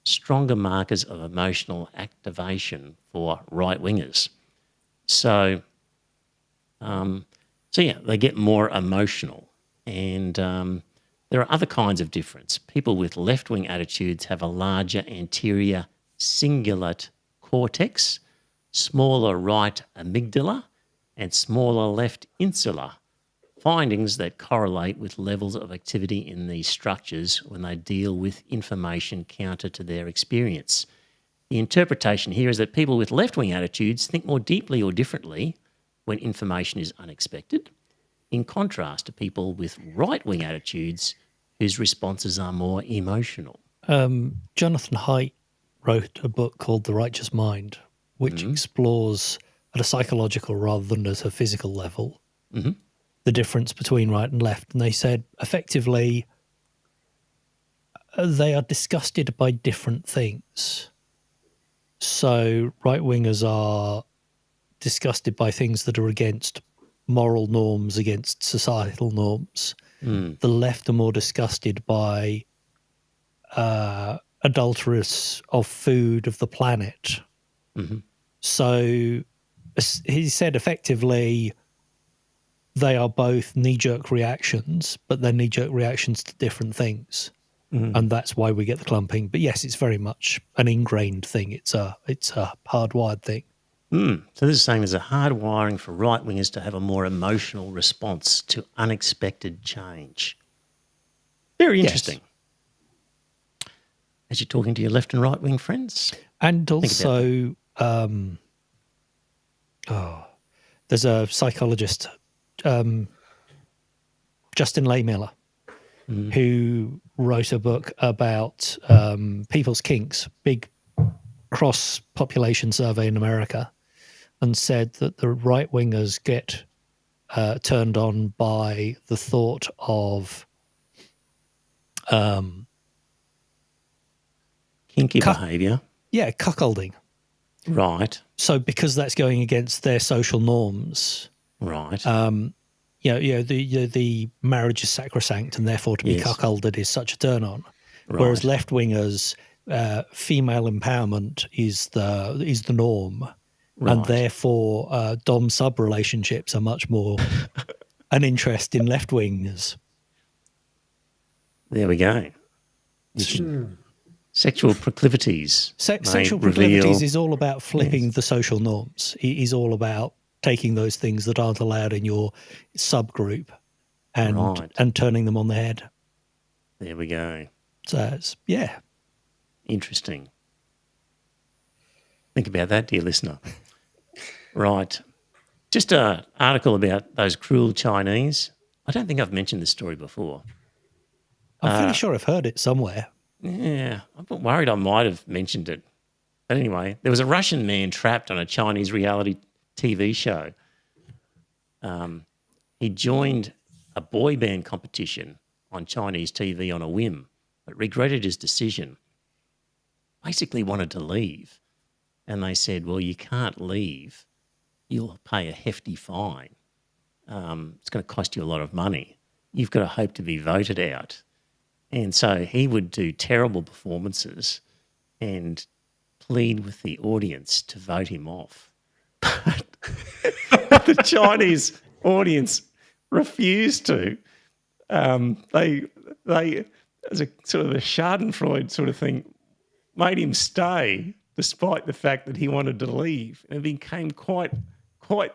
stronger markers of emotional activation for right-wingers. So yeah, they get more emotional. And there are other kinds of difference. People with left-wing attitudes have a larger anterior cingulate cortex, smaller right amygdala, and smaller left insula, findings that correlate with levels of activity in these structures when they deal with information counter to their experience. The interpretation here is that people with left-wing attitudes think more deeply or differently when information is unexpected, in contrast to people with right-wing attitudes whose responses are more emotional. Jonathan Haidt wrote a book called The Righteous Mind, which explores at a psychological rather than at a physical level the difference between right and left. And they said, effectively, they are disgusted by different things. So right-wingers are disgusted by things that are against moral norms, against societal norms. The left are more disgusted by adulterers of food of the planet. So he said effectively they are both knee-jerk reactions, but they're knee-jerk reactions to different things. And that's why we get the clumping. But yes, it's very much an ingrained thing. It's a hardwired thing. So this is saying there's a hardwiring for right-wingers to have a more emotional response to unexpected change. Very interesting. Yes. As you're talking to your left and right-wing friends. And also, there's a psychologist, Justin Lehmiller, who wrote a book about people's kinks, big cross-population survey in America, and said that the right-wingers get turned on by the thought of kinky behaviour. Yeah, cuckolding. Right. So because that's going against their social norms. Right. The marriage is sacrosanct and therefore to be cuckolded is such a turn on. Right. Whereas left-wingers, female empowerment is the norm. Right. And therefore dom-sub relationships are much more an interest in left-wingers. There we go. Sexual proclivities. Sexual proclivities is all about flipping the social norms. It is all about taking those things that aren't allowed in your subgroup and turning them on their head. There we go. So, yeah. Interesting. Think about that, dear listener. Right. Just an article about those cruel Chinese. I don't think I've mentioned this story before. I'm fairly sure I've heard it somewhere. Yeah, I'm worried I might have mentioned it. But anyway, there was a Russian man trapped on a Chinese reality TV show. He joined a boy band competition on Chinese TV on a whim, but regretted his decision. Basically wanted to leave. And they said, well, you can't leave you'll pay a hefty fine. It's going to cost you a lot of money. You've got to hope to be voted out. And so he would do terrible performances and plead with the audience to vote him off. But the Chinese audience refused to. They, as a sort of a Schadenfreude sort of thing, made him stay despite the fact that he wanted to leave. And it became quite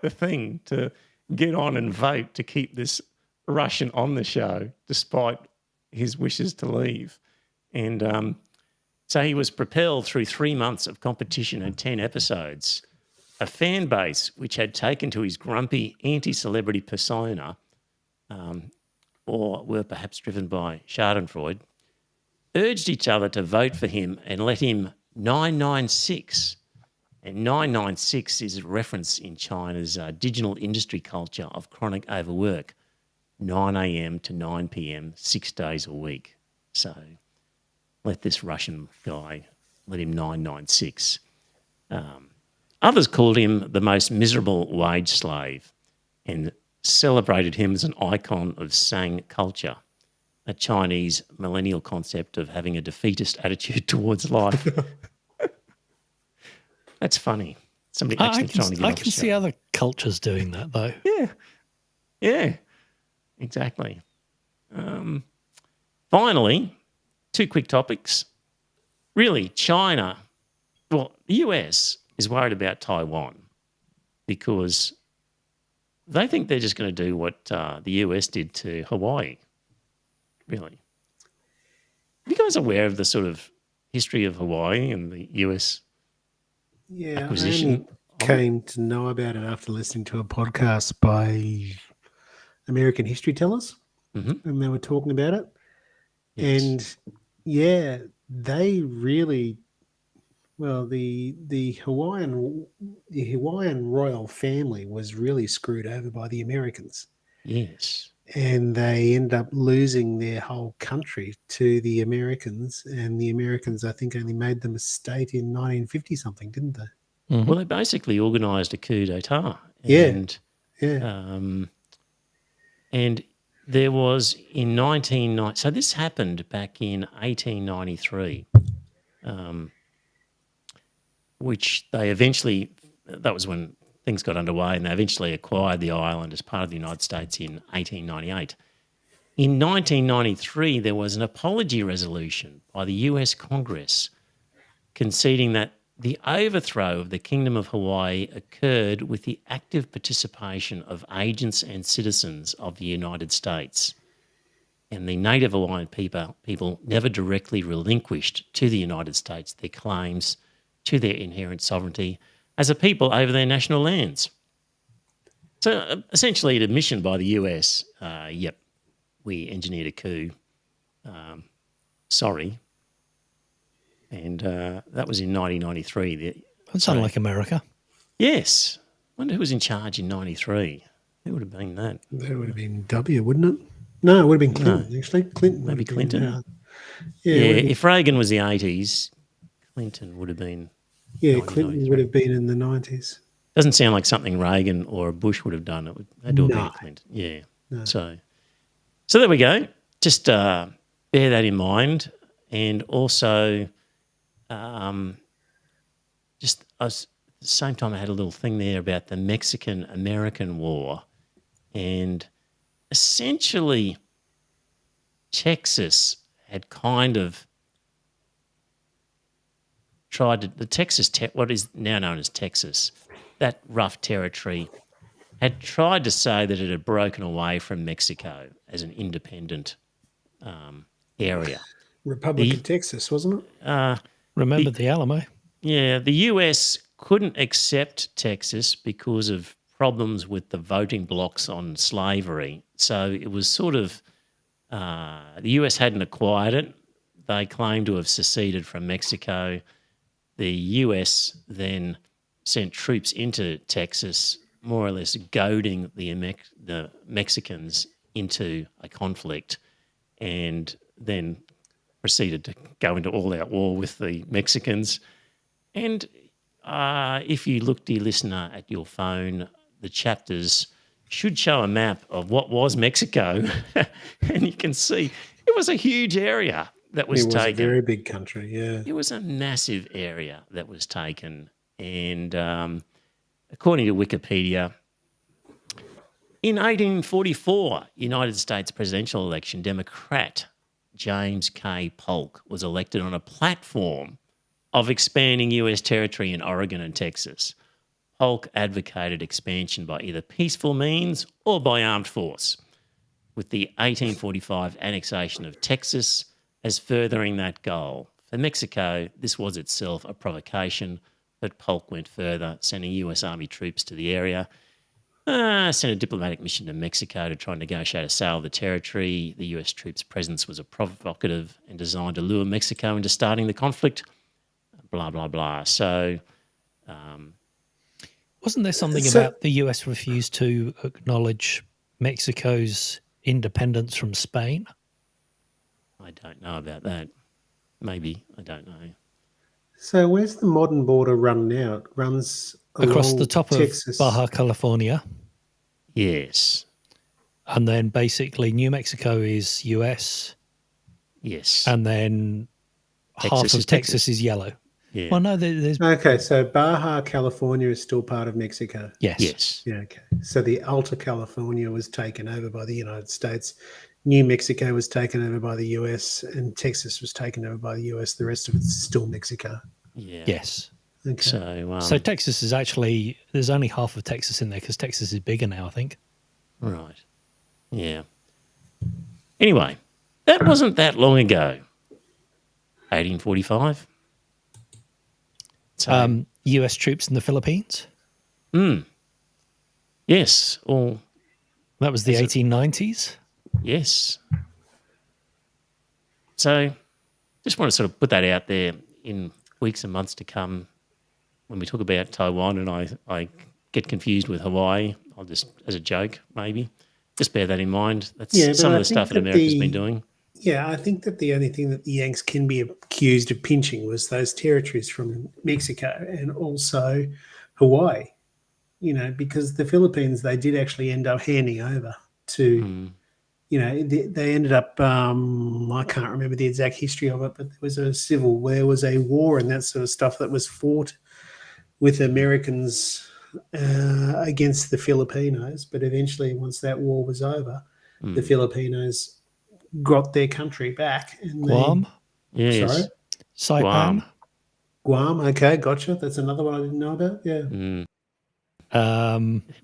the thing to get on and vote to keep this Russian on the show despite his wishes to leave. And so he was propelled through 3 months of competition and 10 episodes. A fan base which had taken to his grumpy anti-celebrity persona, or were perhaps driven by Schadenfreude, urged each other to vote for him and let him 996. And 996 is a reference in China's digital industry culture of chronic overwork, 9 a.m. to 9 p.m., 6 days a week. So let this Russian guy, let him 996. Others called him the most miserable wage slave and celebrated him as an icon of Sang culture, a Chinese millennial concept of having a defeatist attitude towards life. That's funny. Somebody actually trying to get I off can the see show. other cultures doing that, though. Yeah, exactly. Finally, 2 quick topics. Really, China, well, the US is worried about Taiwan because they think they're just going to do what the US did to Hawaii, really. Are you guys aware of the sort of history of Hawaii and the US Yeah, acquisition? I only came to know about it after listening to a podcast by American History Tellers, and they were talking about it. Yes. And yeah, they really, well, the Hawaiian royal family was really screwed over by the Americans, Yes. and they end up losing their whole country to the Americans. And the Americans, I think, only made them a state in 1950 something, didn't they? Mm-hmm. Well, they basically organised a coup d'etat. Yeah. And, Yeah. and there was in 1990, so this happened back in 1893, which they eventually, that was when things got underway, and they eventually acquired the island as part of the United States in 1898. In 1993, there was an apology resolution by the US Congress conceding that the overthrow of the Kingdom of Hawaii occurred with the active participation of agents and citizens of the United States. And the native Hawaiian people never directly relinquished to the United States their claims to their inherent sovereignty as a people over their national lands. So essentially an admission by the US, yep, we engineered a coup, sorry. And that was in 1993. That sounded like America. Yes. I wonder who was in charge in 93. Who would have been that? That would have been W, wouldn't it? No, it would have been Clinton, actually. Clinton. would Maybe have been, Clinton. yeah, Yeah, would have been- if Reagan was the 80s, Clinton would have been... yeah, Clinton would have been in the 90s. Doesn't sound like something Reagan or Bush would have done. It would had to have No. been Clinton. Yeah. No. So there we go. Just bear that in mind. And also, just at the same time, I had a little thing there about the Mexican-American War. And essentially, Texas had kind of tried to, the Texas, what is now known as Texas, that rough territory, had tried to say that it had broken away from Mexico as an independent area. Republic of Texas, wasn't it? Remember the Alamo? Yeah, the US couldn't accept Texas because of problems with the voting blocks on slavery. So it was sort of, the US hadn't acquired it. They claimed to have seceded from Mexico. The US then sent troops into Texas, more or less goading the Mexicans into a conflict, and then proceeded to go into all-out war with the Mexicans. And if you look, dear listener, at your phone, the chapters should show a map of what was Mexico, and you can see it was a huge area that was It was a taken. very big country, yeah. It was a massive area that was taken, and according to Wikipedia, in 1844, United States presidential election, Democrat James K. Polk was elected on a platform of expanding US territory in Oregon and Texas. Polk advocated expansion by either peaceful means or by armed force, with the 1845 annexation of Texas as furthering that goal. For Mexico, this was itself a provocation, but Polk went further, sending US Army troops to the area, sent a diplomatic mission to Mexico to try and negotiate a sale of the territory. The US troops' presence was a provocative and designed to lure Mexico into starting the conflict, blah, blah, blah. So... wasn't there something So- about the US refused to acknowledge Mexico's independence from Spain? I don't know about that. Maybe. I don't know. So where's the modern border run now? It runs Across along the top Texas. of Baja California. Yes. And then basically New Mexico is US. Yes. And then half Texas of is Texas Texas. is yellow. Yeah. Well, no, there's... Okay, so Baja California is still part of Mexico. Yes. Yes. Yeah, okay. So the Alta California was taken over by the United States. New Mexico was taken over by the US, and Texas was taken over by the US. The rest of it's still Mexico. Yeah. Yes. Okay. So, Texas is actually... There's only half of Texas in there because Texas is bigger now, I think. right. Yeah. Anyway, that wasn't that long ago. 1845. So, US troops in the Philippines. yes. Or, That was the 1890s. yes. So, just want to sort of put that out there in weeks and months to come. When we talk about Taiwan and I get confused with Hawaii, I'll just, as a joke, maybe, just bear that in mind. That's Yeah, but some of I the stuff think that that America's the- been doing. Yeah, I think that the only thing that the Yanks can be accused of pinching was those territories from Mexico and also Hawaii, because the Philippines, they did actually end up handing over to, they ended up, I can't remember the exact history of it, but there was there was a war and that sort of stuff that was fought with Americans against the Filipinos. But eventually, once that war was over, the Filipinos got their country back. And Guam. Yes. Sorry? Saipan. Guam, okay, gotcha. That's another one I didn't know about. Yeah.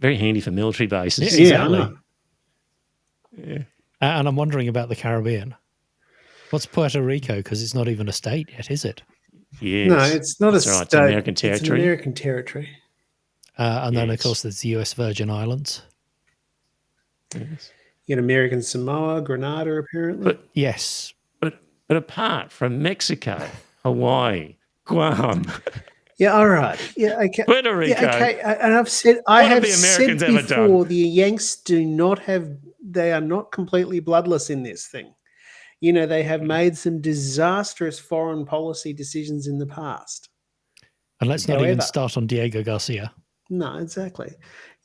Very handy for military bases. Yeah, I know. And I'm wondering about the Caribbean. What's Puerto Rico? Because it's not even a state yet, is it? Yes. No, it's not That's a right, state. it's American It's an territory. American territory. And then, of Yes. course, there's the US Virgin Islands. Yes. You got American Samoa, Grenada, apparently. But Yes. but apart from Mexico, Hawaii, Guam, Yeah, all right. Yeah, okay. Puerto Rico, Yeah, okay. And I've said, What have have the said Americans ever done? before, the Yanks they are not completely bloodless in this thing. They have made some disastrous foreign policy decisions in the past. And let's not even However- start on Diego Garcia. No, exactly.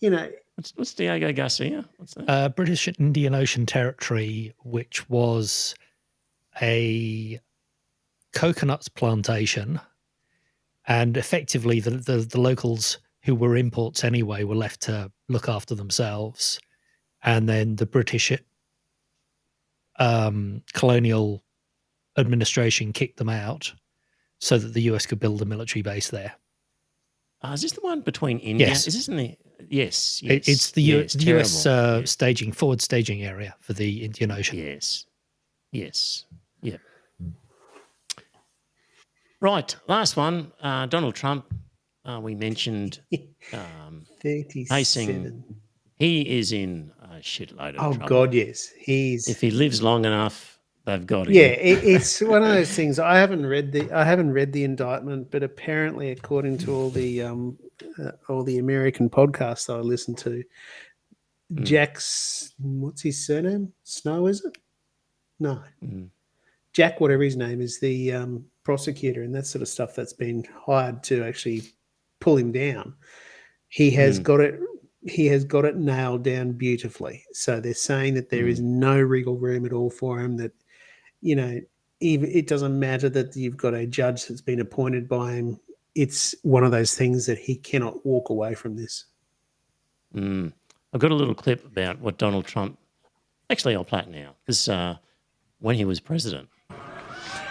what's Diego Garcia? What's that? British Indian Ocean Territory, which was a coconut plantation, and effectively the locals who were imports anyway were left to look after themselves, and then the British colonial administration kicked them out so that the US could build a military base there. Is this the one between India? Yes. Is this in the... Yes, It's the yes, US terrible. forward staging area for the Indian Ocean. Yes. Yeah. Right, last one. Donald Trump, we mentioned 37. he is in a shitload of Oh, trouble. God, yes. He's... If he lives long enough, they've got him. Yeah, it's one of those things. I haven't read the indictment, but apparently, according to all the American podcasts I listen to, Jack's, what's his surname? Snow, is it? No, Jack, whatever his name is, the prosecutor and that sort of stuff that's been hired to actually pull him down. He has got it. He has got it nailed down beautifully. So they're saying that there is no wriggle room at all for him. That, you know, even it doesn't matter that you've got a judge that's been appointed by him. It's one of those things that he cannot walk away from this. I've got a little clip about what Donald Trump. Actually, I'll play it now because when he was president.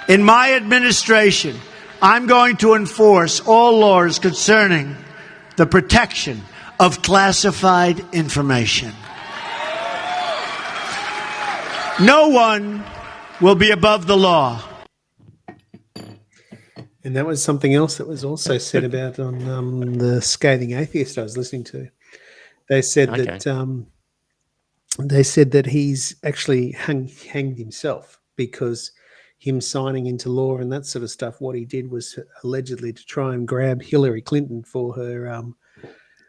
In my administration, I'm going to enforce all laws concerning the protection of classified information. No one will be above the law. And that was something else that was also said about on the Scathing Atheist I was listening to. They said that he's actually hanged himself because him signing into law and that sort of stuff, what he did was allegedly to try and grab Hillary Clinton for her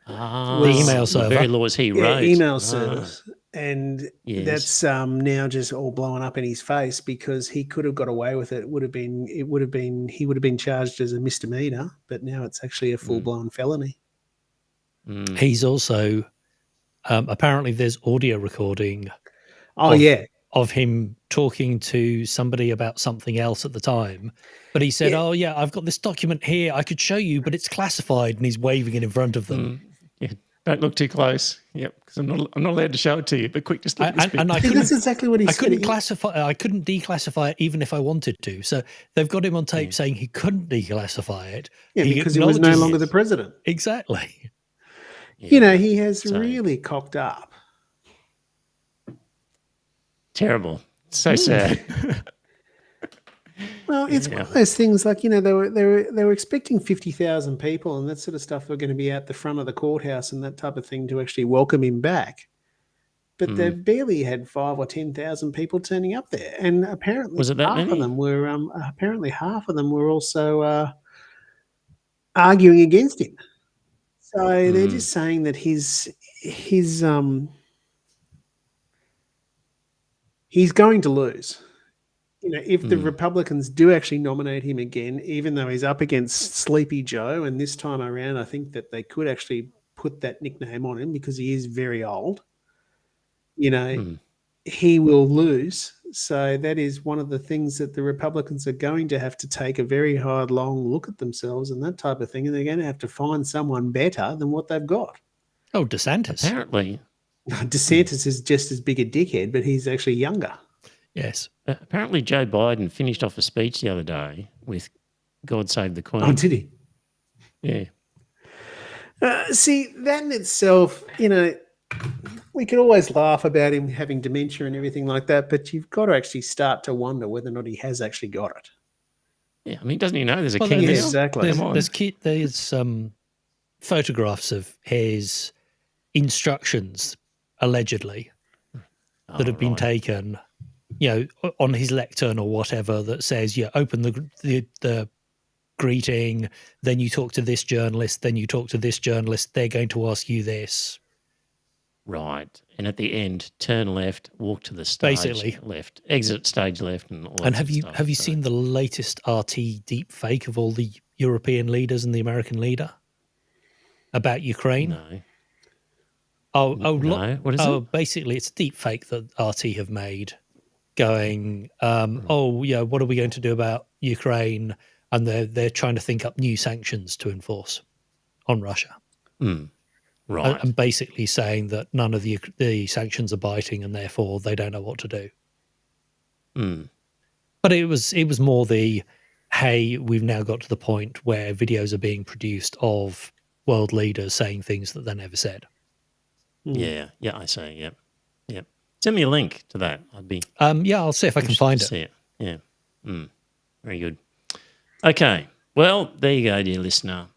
the email server. The very laws he wrote. Email servers. And that's now just all blowing up in his face because he could have got away with it. He would have been charged as a misdemeanor, but now it's actually a full-blown felony. He's also apparently there's audio recording. Of him talking to somebody about something else at the time. But he said, I've got this document here. I could show you, but it's classified. And he's waving it in front of them. Yeah, don't look too close. Yep, because I'm not allowed to show it to you. But quick, just look at this bit. I think that's exactly what he said. I couldn't declassify it even if I wanted to. So they've got him on tape saying he couldn't declassify it. Yeah, because he was no longer the president. Exactly. Yeah. You know, he has really cocked up. Terrible. So sad. Well, it's one of those things like, you know, they were expecting 50,000 people and that sort of stuff were going to be out the front of the courthouse and that type of thing to actually welcome him back. But they barely had 5,000 or 10,000 people turning up there. And apparently half of them were also arguing against him. So they're just saying that he's going to lose. You know, if the Republicans do actually nominate him again, even though he's up against Sleepy Joe, and this time around, I think that they could actually put that nickname on him because he is very old. You know, he will lose. So that is one of the things that the Republicans are going to have to take a very hard, long look at themselves and that type of thing, and they're going to have to find someone better than what they've got. Oh, DeSantis. Apparently. DeSantis is just as big a dickhead, but he's actually younger. Yes. Apparently Joe Biden finished off a speech the other day with God Save the Queen. Oh, did he? Yeah. See, that in itself, you know, we could always laugh about him having dementia and everything like that, but you've got to actually start to wonder whether or not he has actually got it. Yeah, I mean, doesn't he know there's a king now? Exactly. There's photographs of his instructions, allegedly, that have been taken, you know, on his lectern or whatever, that says, open the greeting, then you talk to this journalist, then you talk to this journalist, they're going to ask you this. Right. And at the end, turn left, walk to the stage basically left, exit stage left, and all that. And have you seen the latest RT deep fake of all the European leaders and the American leader about Ukraine? No. No. What is it? Basically, it's a deep fake that RT have made, going, what are we going to do about Ukraine? And they're trying to think up new sanctions to enforce on Russia. Right. And basically saying that none of the sanctions are biting and therefore they don't know what to do. But it was more hey, we've now got to the point where videos are being produced of world leaders saying things that they never said. Yeah, I see. Yep. Send me a link to that. I'd be. I'll see if I can find it. See it. Yeah. Very good. Okay. Well, there you go, dear listener.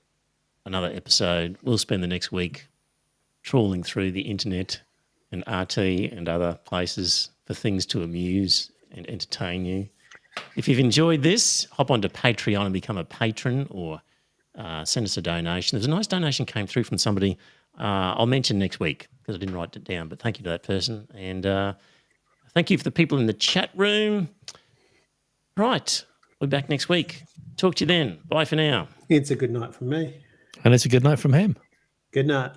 Another episode. We'll spend the next week trawling through the internet and RT and other places for things to amuse and entertain you. If you've enjoyed this, hop onto Patreon and become a patron, or send us a donation. There's a nice donation came through from somebody I'll mention next week because I didn't write it down, but thank you to that person. And thank you for the people in the chat room. Right. We'll be back next week. Talk to you then. Bye for now. It's a good night from me. And it's a good night from him. Good night.